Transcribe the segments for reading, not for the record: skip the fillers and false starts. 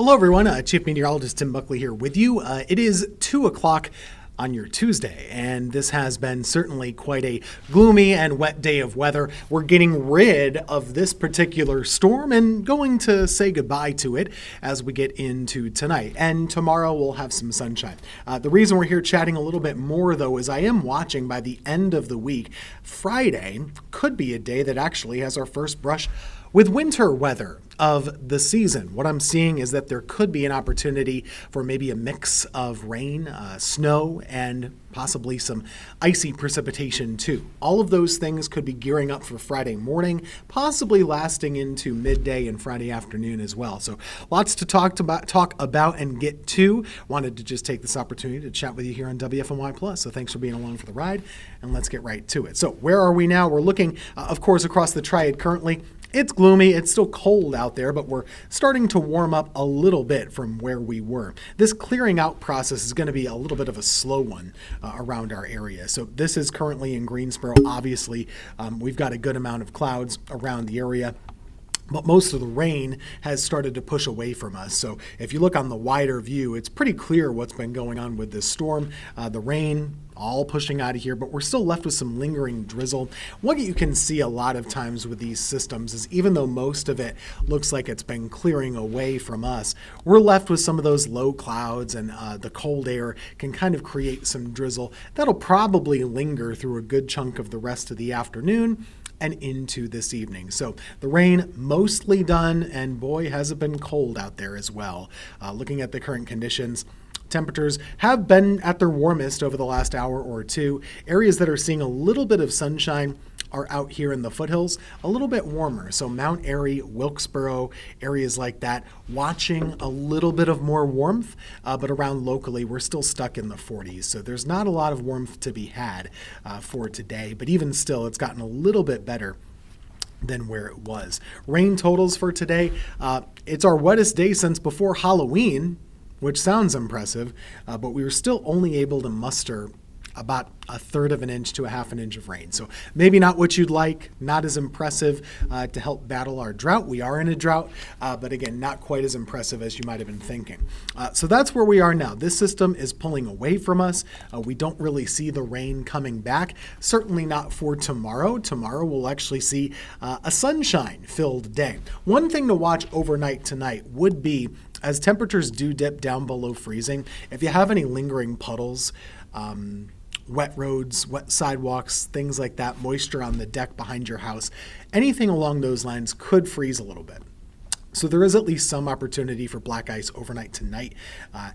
Hello, everyone. Chief Meteorologist Tim Buckley here with you. It is 2 o'clock on your Tuesday, and this has been certainly quite a gloomy and wet day of weather. We're getting rid of this particular storm and going to say goodbye to it as we get into tonight. And tomorrow we'll have some sunshine. The reason we're here chatting a little bit more, though, is I am watching by the end of the week, Friday could be a day that actually has our first brush with winter weather of the season. What I'm seeing is that there could be an opportunity for maybe a mix of rain, snow, and possibly some icy precipitation too. All of those things could be gearing up for Friday morning, possibly lasting into midday and Friday afternoon as well. So lots to talk about and get to. Wanted to just take this opportunity to chat with you here on WFMY Plus. So thanks for being along for the ride, and let's get right to it. So where are we now? We're looking, of course, across the Triad currently. It's gloomy, it's still cold out there, but we're starting to warm up a little bit from where we were. This clearing out process is going to be a little bit of a slow one around our area. So this is currently in Greensboro. Obviously, we've got a good amount of clouds around the area, but most of the rain has started to push away from us. So if you look on the wider view, it's pretty clear what's been going on with this storm. The rain all pushing out of here, but we're still left with some lingering drizzle. What you can see a lot of times with these systems is even though most of it looks like it's been clearing away from us, we're left with some of those low clouds, and the cold air can kind of create some drizzle that'll probably linger through a good chunk of the rest of the afternoon and into this evening. So the rain mostly done, and boy, has it been cold out there as well. Looking at the current conditions, temperatures have been at their warmest over the last hour or two. Areas that are seeing a little bit of sunshine are out here in the foothills, a little bit warmer. So Mount Airy, Wilkesboro, areas like that, watching a little bit of more warmth, but around locally, we're still stuck in the 40s. So there's not a lot of warmth to be had for today, but even still, it's gotten a little bit better than where it was. Rain totals for today, it's our wettest day since before Halloween, which sounds impressive, but we were still only able to muster about 1/3 of an inch to 1/2 inch of rain. So maybe not what you'd like, not as impressive to help battle our drought. We are in a drought, but again, not quite as impressive as you might have been thinking. So that's where we are now. This system is pulling away from us. We don't really see the rain coming back, certainly not for tomorrow. Tomorrow we'll actually see a sunshine-filled day. One thing to watch overnight tonight would be, as temperatures do dip down below freezing, if you have any lingering puddles, wet roads, wet sidewalks, things like that, moisture on the deck behind your house, anything along those lines could freeze a little bit. So there is at least some opportunity for black ice overnight tonight,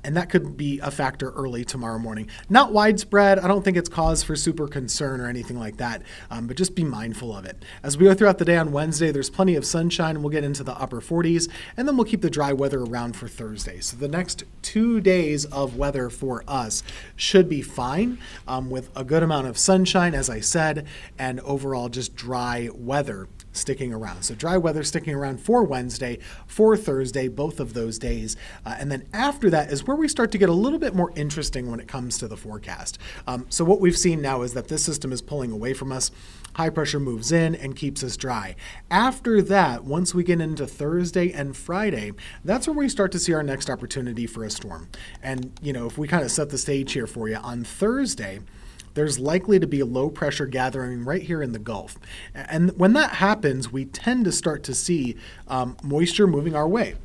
and that could be a factor early tomorrow morning. Not widespread. I don't think it's cause for super concern or anything like that, but just be mindful of it. As we go throughout the day on Wednesday, there's plenty of sunshine, and we'll get into the upper 40s, and then we'll keep the dry weather around for Thursday. So the next 2 days of weather for us should be fine, with a good amount of sunshine, as I said, and overall just dry weather sticking around. So dry weather sticking around for Wednesday, for Thursday, both of those days. And then after that is where we start to get a little bit more interesting when it comes to the forecast. So what we've seen now is that this system is pulling away from us. High pressure moves in and keeps us dry. After that, once we get into Thursday and Friday, that's where we start to see our next opportunity for a storm. And, if we kind of set the stage here for you, on Thursday, there's likely to be a low pressure gathering right here in the Gulf. And when that happens, we tend to start to see moisture moving our way.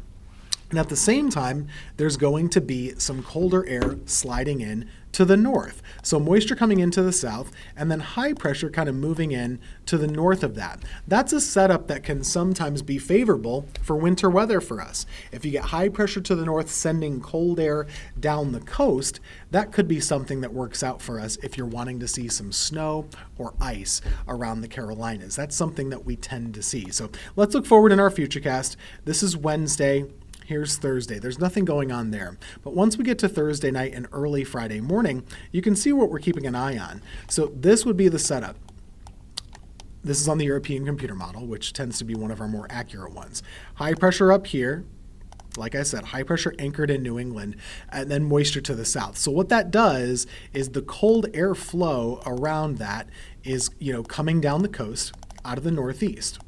And at the same time, there's going to be some colder air sliding in to the north. So moisture coming into the south, and then high pressure kind of moving in to the north of that. That's a setup that can sometimes be favorable for winter weather for us. If you get high pressure to the north sending cold air down the coast, that could be something that works out for us if you're wanting to see some snow or ice around the Carolinas. That's something that we tend to see. So let's look forward in our futurecast. This is Wednesday. Here's Thursday. There's nothing going on there. But once we get to Thursday night and early Friday morning, you can see what we're keeping an eye on. So this would be the setup. This is on the European computer model, which tends to be one of our more accurate ones. High pressure up here. Like I said, high pressure anchored in New England, and then moisture to the south. So what that does is the cold air flow around that is, coming down the coast out of the northeast.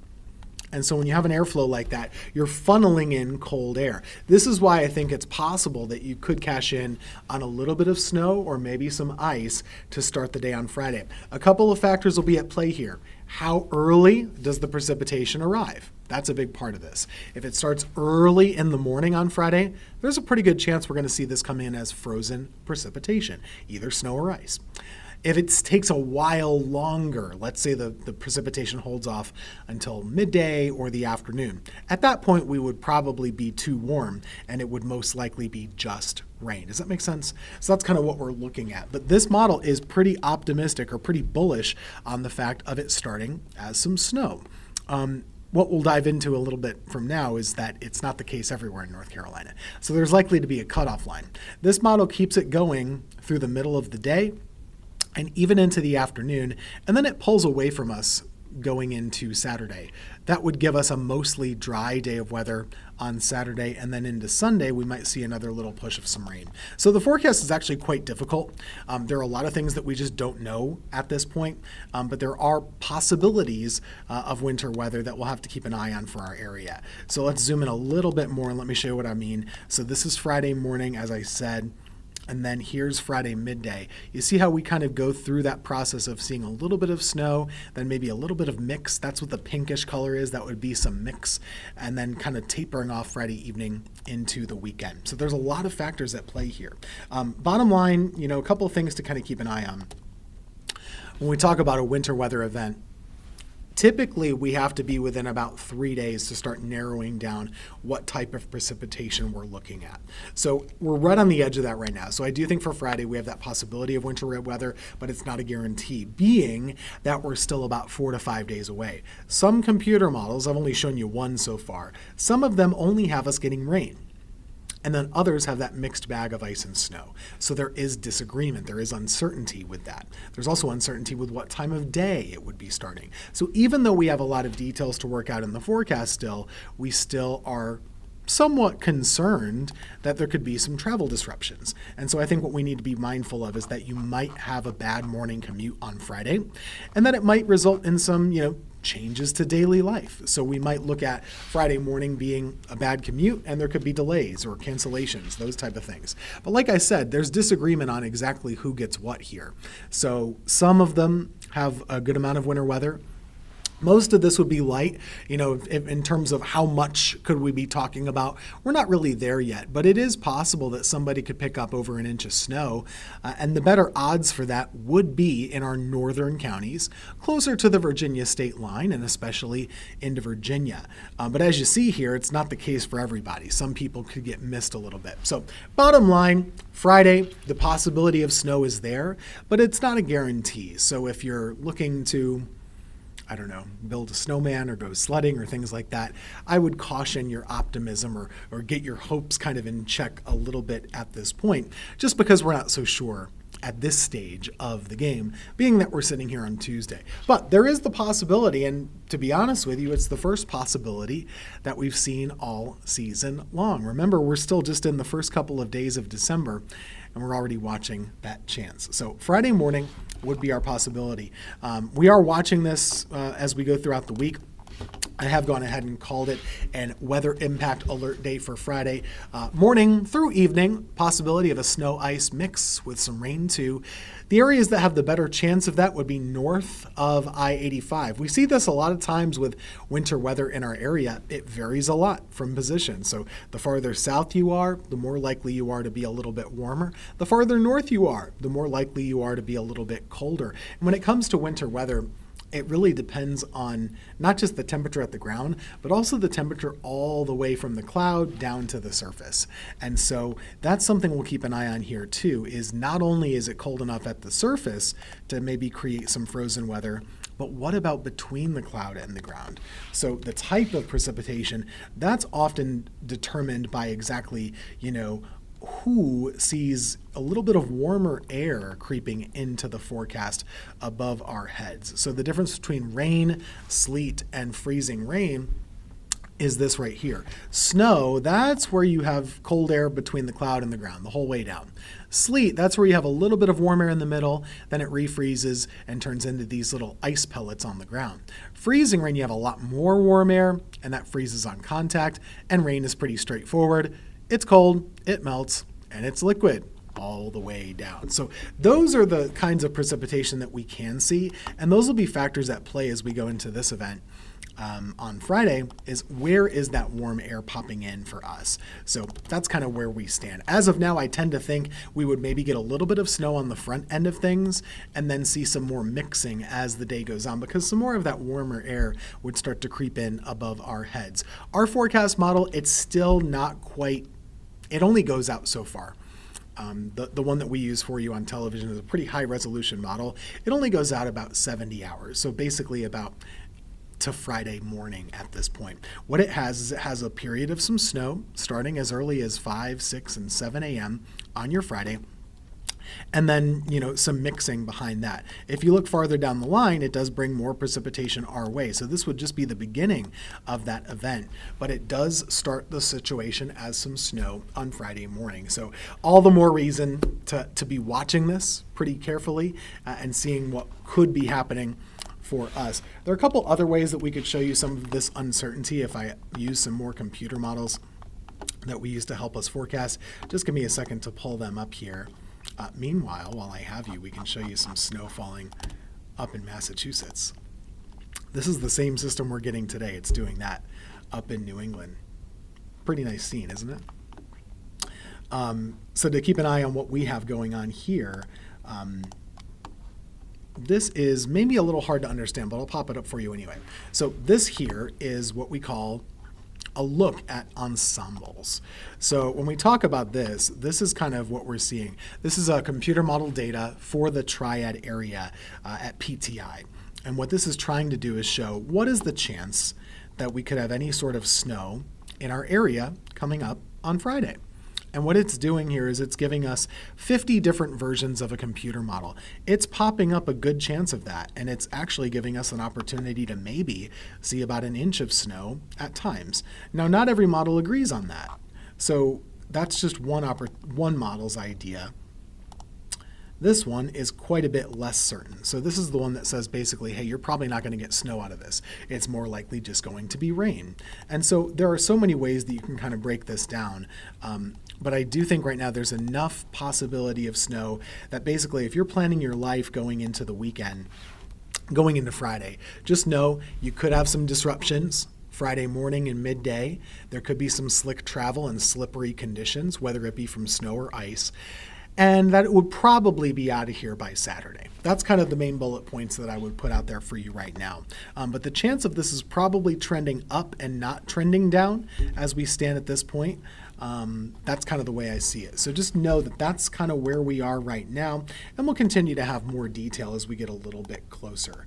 And so when you have an airflow like that, you're funneling in cold air. This is why I think it's possible that you could cash in on a little bit of snow or maybe some ice to start the day on Friday. A couple of factors will be at play here. How early does the precipitation arrive? That's a big part of this. If it starts early in the morning on Friday, there's a pretty good chance we're going to see this come in as frozen precipitation, either snow or ice. If it takes a while longer, let's say the precipitation holds off until midday or the afternoon, at that point we would probably be too warm and it would most likely be just rain. Does that make sense? So that's kind of what we're looking at. But this model is pretty optimistic or pretty bullish on the fact of it starting as some snow. What we'll dive into a little bit from now is that it's not the case everywhere in North Carolina. So there's likely to be a cutoff line. This model keeps it going through the middle of the day and even into the afternoon, and then it pulls away from us going into Saturday. That would give us a mostly dry day of weather on Saturday, and then into Sunday we might see another little push of some rain. So the forecast is actually quite difficult. There are a lot of things that we just don't know at this point, but there are possibilities of winter weather that we'll have to keep an eye on for our area. So let's zoom in a little bit more and let me show you what I mean. So this is Friday morning, as I said. And then here's Friday midday. You see how we kind of go through that process of seeing a little bit of snow, then maybe a little bit of mix. That's what the pinkish color is. That would be some mix. And then kind of tapering off Friday evening into the weekend. So there's a lot of factors at play here. Bottom line, a couple of things to kind of keep an eye on. When we talk about a winter weather event, typically, we have to be within about 3 days to start narrowing down what type of precipitation we're looking at. So we're right on the edge of that right now. So I do think for Friday, we have that possibility of winter weather, but it's not a guarantee, being that we're still about 4 to 5 days away. Some computer models, I've only shown you one so far, some of them only have us getting rain. And then others have that mixed bag of ice and snow. So there is disagreement. There is uncertainty with that. There's also uncertainty with what time of day it would be starting. So even though we have a lot of details to work out in the forecast still, we still are somewhat concerned that there could be some travel disruptions. And so I think what we need to be mindful of is that you might have a bad morning commute on Friday, and that it might result in some, changes to daily life. So we might look at Friday morning being a bad commute, and there could be delays or cancellations, those type of things. But like I said, there's disagreement on exactly who gets what here. So some of them have a good amount of winter weather. Most of this would be light, in terms of how much could we be talking about. We're not really there yet, but it is possible that somebody could pick up over an inch of snow. And the better odds for that would be in our northern counties, closer to the Virginia state line, and especially into Virginia. But as you see here, it's not the case for everybody. Some people could get missed a little bit. So bottom line, Friday, the possibility of snow is there, but it's not a guarantee. So if you're looking to build a snowman or go sledding or things like that, I would caution your optimism or get your hopes kind of in check a little bit at this point, just because we're not so sure at this stage of the game, being that we're sitting here on Tuesday. But there is the possibility, and to be honest with you, it's the first possibility that we've seen all season long. Remember, we're still just in the first couple of days of December, and we're already watching that chance. So Friday morning would be our possibility. We are watching this as we go throughout the week. I have gone ahead and called it an weather impact alert day for Friday morning through evening. Possibility of a snow ice mix with some rain too. The areas that have the better chance of that would be north of I-85. We see this a lot of times with winter weather in our area. It varies a lot from position. So the farther south you are, the more likely you are to be a little bit warmer. The farther north you are, the more likely you are to be a little bit colder. And when it comes to winter weather, it really depends on not just the temperature at the ground, but also the temperature all the way from the cloud down to the surface. And so that's something we'll keep an eye on here too, is not only is it cold enough at the surface to maybe create some frozen weather, but what about between the cloud and the ground? So the type of precipitation, that's often determined by exactly, who sees a little bit of warmer air creeping into the forecast above our heads. So the difference between rain, sleet, and freezing rain is this right here. Snow, that's where you have cold air between the cloud and the ground the whole way down. Sleet, that's where you have a little bit of warm air in the middle, then it refreezes and turns into these little ice pellets on the ground. Freezing rain, you have a lot more warm air, and that freezes on contact, and rain is pretty straightforward. It's cold, it melts, and it's liquid all the way down. So those are the kinds of precipitation that we can see, and those will be factors at play as we go into this event. On Friday is where is that warm air popping in for us. So that's kind of where we stand. As of now, I tend to think we would maybe get a little bit of snow on the front end of things and then see some more mixing as the day goes on, because some more of that warmer air would start to creep in above our heads. Our forecast model, it's still not quite, it only goes out so far. The one that we use for you on television is a pretty high resolution model. It only goes out about 70 hours. So basically about to Friday morning at this point. What it has is it has a period of some snow starting as early as 5, 6, and 7 a.m. on your Friday. And then, some mixing behind that. If you look farther down the line, it does bring more precipitation our way. So this would just be the beginning of that event. But it does start the situation as some snow on Friday morning. So all the more reason to be watching this pretty carefully and seeing what could be happening for us. There are a couple other ways that we could show you some of this uncertainty if I use some more computer models that we use to help us forecast. Just give me a second to pull them up here. Meanwhile, while I have you, we can show you some snow falling up in Massachusetts. This is the same system we're getting today. It's doing that up in New England. Pretty nice scene, isn't it? So to keep an eye on what we have going on here, this is maybe a little hard to understand, but I'll pop it up for you anyway. So this here is what we call a look at ensembles. So when we talk about this is kind of what we're seeing. This is a computer model data for the Triad area at PTI. And what this is trying to do is show what is the chance that we could have any sort of snow in our area coming up on Friday. And what it's doing here is it's giving us 50 different versions of a computer model. It's popping up a good chance of that, and it's actually giving us an opportunity to maybe see about an inch of snow at times. Now, not every model agrees on that. So that's just one model's idea. This one is quite a bit less certain. So this is the one that says basically, hey, you're probably not going to get snow out of this. It's more likely just going to be rain. And so there are so many ways that you can kind of break this down. But I do think right now there's enough possibility of snow that basically if you're planning your life going into the weekend, going into Friday, just know you could have some disruptions. Friday morning and midday, there could be some slick travel and slippery conditions, whether it be from snow or ice. And that it would probably be out of here by Saturday. That's kind of the main bullet points that I would put out there for you right now. But the chance of this is probably trending up and not trending down as we stand at this point. That's kind of the way I see it. So just know that that's kind of where we are right now. And we'll continue to have more detail as we get a little bit closer.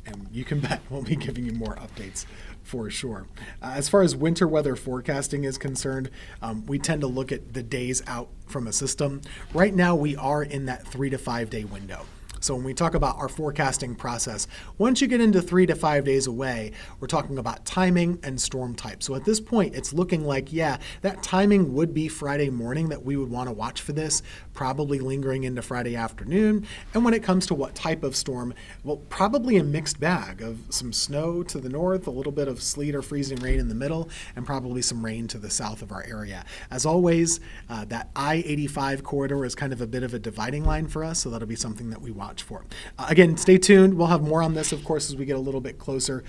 And you can bet we'll be giving you more updates for sure. As far as winter weather forecasting is concerned, we tend to look at the days out from a system. Right now, we are in that 3 to 5 day window. So when we talk about our forecasting process, once you get into 3 to 5 days away, we're talking about timing and storm type. So at this point, it's looking like, yeah, that timing would be Friday morning that we would want to watch for this, probably lingering into Friday afternoon. And when it comes to what type of storm, well, probably a mixed bag of some snow to the north, a little bit of sleet or freezing rain in the middle, and probably some rain to the south of our area. As always, that I-85 corridor is kind of a bit of a dividing line for us, so that'll be something that we watch for. Again, stay tuned. We'll have more on this, of course, as we get a little bit closer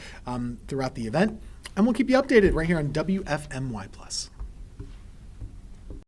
throughout the event. And we'll keep you updated right here on WFMY+.